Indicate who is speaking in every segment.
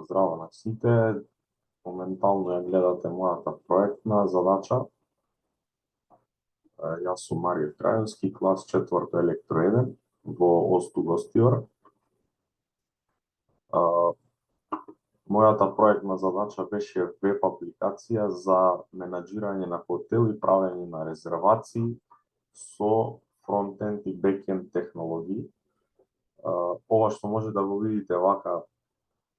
Speaker 1: Здраво на сите. Моментално ја гледате мојата проектна задача. Јас сум Марио Крајовски, клас 4 електро 1 во ОСТУ Гостивар. Мојата проектна задача беше веб апликација за менаџирање на хотел и правење на резервации со фронтенд и бекенд технологии. Ова што може да го видите вака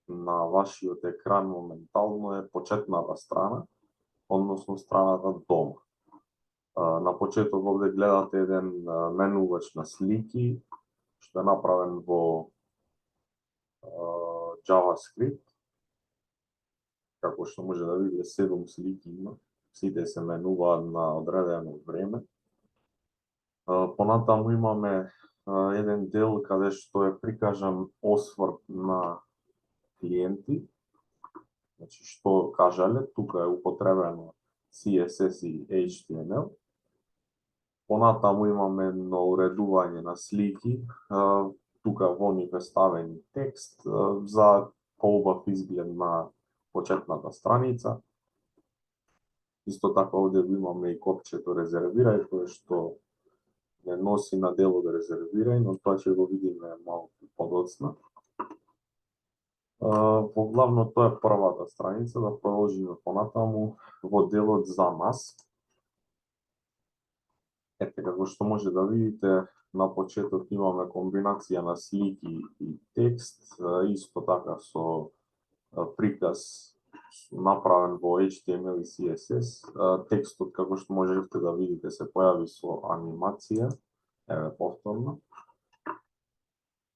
Speaker 1: на вашиот екран моментално е почетната страна, односно страната дома. На почеток овде гледате еден менувач на слики, што е направен во JavaScript. Како што може да видите, 7 слики има, сите се менуваат на одредено време. Понатаму имаме еден дел каде што е прикажан осврт на клиенти, значи што кажале, тука е употребено CSS и HTML. Понатаму имаме едно уредување на слики, тука во нив е ставен текст за поубав изглед на почетната страница. Исто така овде имаме и копчето резервирај, кое што не носи на делот резервирај, но тоа ќе го видиме малку подоцна. Во главно тоа е првата страница, да продолжиме понатаму во делот за нас. Ете, како што може да видите, на почеток имаме комбинација на слики и текст, исто така со приказ направен во HTML и CSS. Текстот, како што можете да видите, се појави со анимација, еве повторно.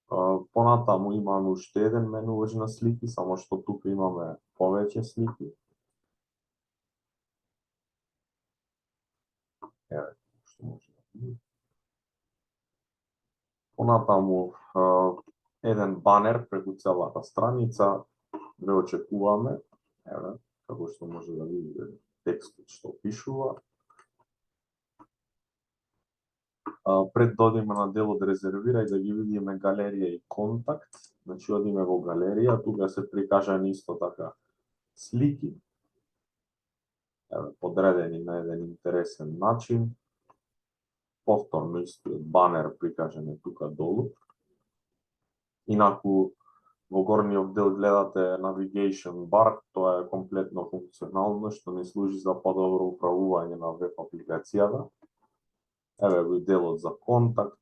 Speaker 1: Понатаму имаме уште еден менувач на слики, само што тука имаме повеќе слики. Еве, што може да видите. Понатаму еден банер преку целата страница, ве очекуваме, еве, како што може да видите текстот што пишува. Пред да одиме на делот резервирај, да ги видиме галерија и контакт, значи одиме во галерија, тука се прикажани исто така слики, еве, подредени на еден интересен начин. Повторно истиот банер прикажан е тука долу. Инаку, во горниот дел гледате Navigation Bar, тоа е комплетно функционално, што ни служи за подобро управување на веб апликацијата. Еве го делот за контакт.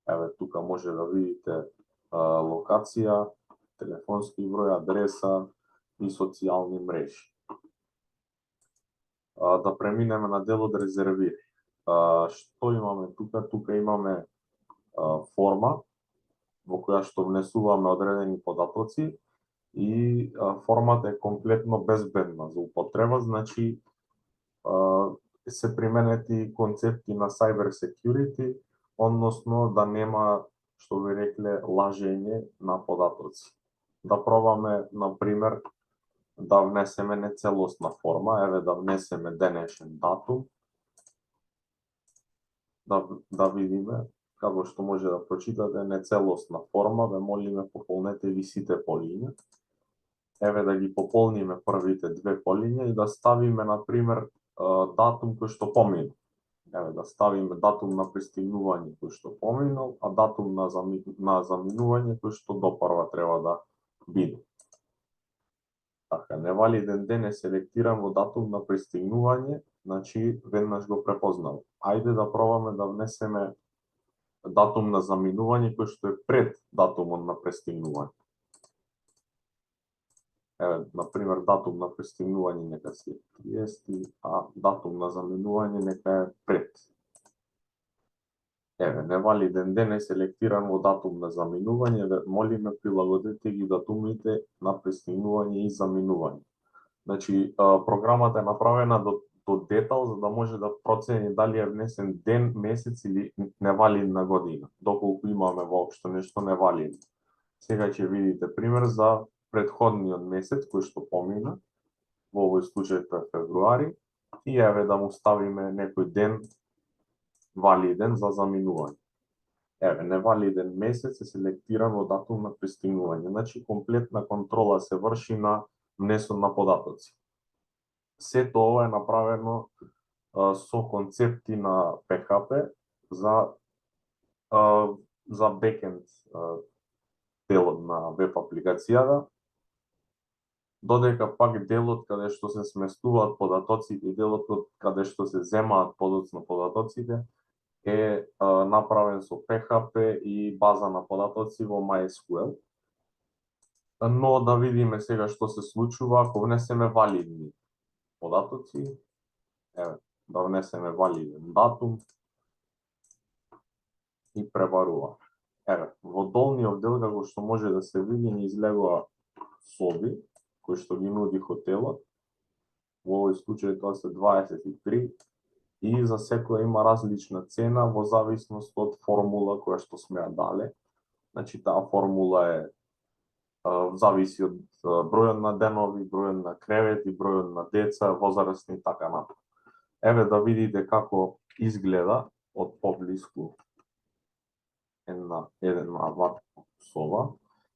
Speaker 1: Еве тука може да видите локација, телефонски број, адреса и социјални мрежи. Да преминеме на делот резервирај. Што имаме тука? Тука имаме форма во која што внесуваме одредени податоци и формата е комплетно безбедна за употреба, значи се применети концепти на cyber security, односно да нема, што би рекле, лажење на податоци. Да пробаме, например, да внесеме нецелосна форма, еве да внесеме денешен датум, да видиме, како што може да прочитате, нецелосна форма, ве молиме пополнете ви сите полиња. Еве да ги пополниме првите две полиња и да ставиме, например, датум кој што поминал. Еве да ставиме датум на пристигнување кој што поминал, а датум на заминување кој што допарва треба да биде. Така, невалиден ден е селектиран во датум на пристигнување, значи веднаш го препознал. Ајде да пробаме да внесеме датум на заминување кој што е пред датумот на пристигнување. Еве, например, датум на пристигнување нека се 30, а датум на заминување нека е пред. Еве, невалиден ден е селектиран во датум на заминување, ве молиме прилагодете ги датумите на пристигнување и заминување. Значи, програмата е направена до детал за да може да процени дали е внесен ден, месец или невалидна година, доколку имаме воопшто нешто невалидно. Сега ќе видите пример за претходниот месец кој што помина, во овој случај тоа е февруари, и еве да му ставиме некој ден валиден за заминување. Еве, невалиден месец е селектиран во датум на пристигнување. Значи, комплетна контрола се врши на внесот на податоци. Сето ова е направено со концепти на PHP за бекенд делот на веб апликацијата, додека пак делот каде што се сместуваат податоците и делот каде што се земаат подоцна податоците е направен со PHP и база на податоци во MySQL. Но да видиме сега што се случува ако внесеме валидни податоци. Еве, да внесеме валиден датум и пребарува. Еве, во долниот дел како што може да се види ни излегува соби кои што ги нуди хотелот. Во овој случај тоа се 23 и за секоја има различна цена во зависност од формула која што сме ја дале. Значи таа формула е зависи од бројот на денови, бројот на кревети, бројот на деца, возрастни и така натаму. Еве да видите како изгледа од поблиску една ваква соба.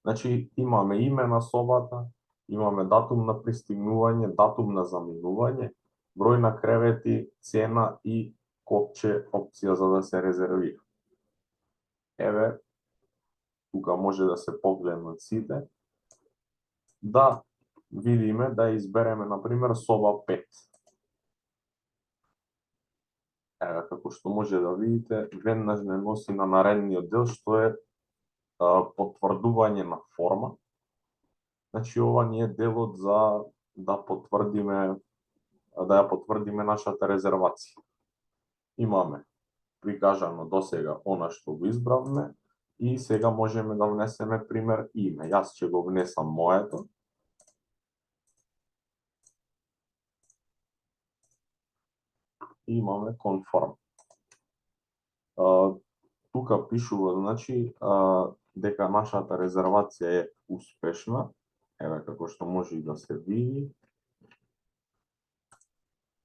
Speaker 1: Значи имаме име на собата, имаме датум на пристигнување, датум на заминување, број на кревети, цена и копче опција за да се резервира. Еве, тука може да се погледнат сите, да видиме да избереме, например, соба 5. Еве, како што може да видите, веднаш не носи на наредниот дел, што е потврдување на форма. Значи, ова ни е делот за да ја потврдиме нашата резервација. Имаме прикажано досега она што го избравме и сега можеме да внесеме пример име. Јас ќе го внесам моето. И имаме confirm. Тука пишува, значи, дека нашата резервација е успешна. Еве како што може и да се види.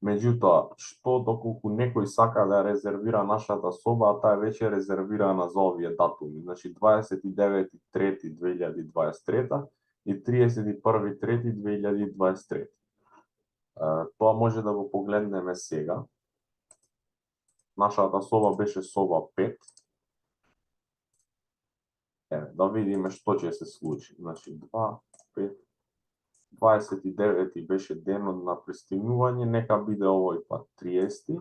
Speaker 1: Меѓутоа, што доколку некој сака да резервира нашата соба, а таа веќе е резервирана за овие датуми, значи 29.3.2023 и 31.3.2023. Тоа може да го погледнеме сега. Нашата соба беше соба 5. Еве, да видиме што ќе се случи. Значи 2, 5, 29 беше денот на пристигнување, нека биде овој пат 30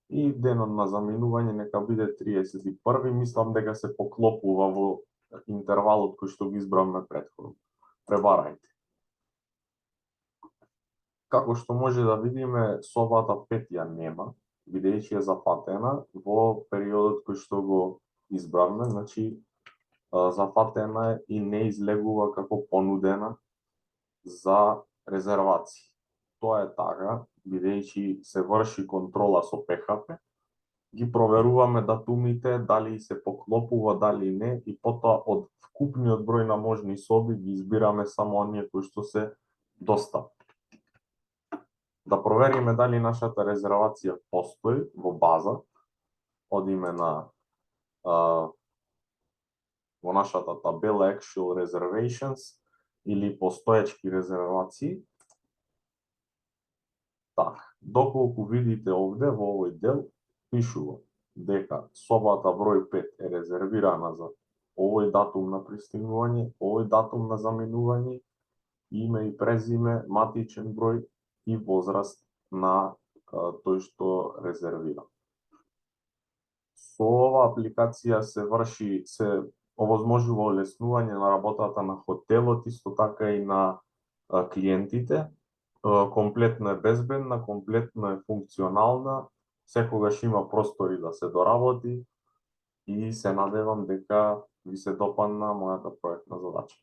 Speaker 1: и денот на заминување нека биде 31. Мислам дека се поклопува во интервалот кој што го избравме претходно. Пребарајте. Како што може да видиме, собата 5 ја нема, бидејќи е зафатена во периодот кој што го избравме, значи зафатена е и не излегува како понудена за резервации. Тоа е така, бидејќи се врши контрола со PHP, ги проверуваме датумите, дали се поклопува, дали не, и потоа од вкупниот број на можни соби ги избираме само оние кои што се достапни. Да провериме дали нашата резервација постои во база, одиме на во нашата табела Actual Reservations или постоечки резервации. Така, доколку видите овде во овој дел, пишува дека собата број 5 е резервирана за овој датум на пристигнување, овој датум на заминување, име и презиме, матичен број и возраст на тој што резервира. Со ова апликација се овозможува олеснување на работата на хотелот, исто така и на клиентите. Комплетно е безбедна, комплетно е функционална, секогаш има простори да се доработи и се надевам дека ви се допадна мојата проектна задача.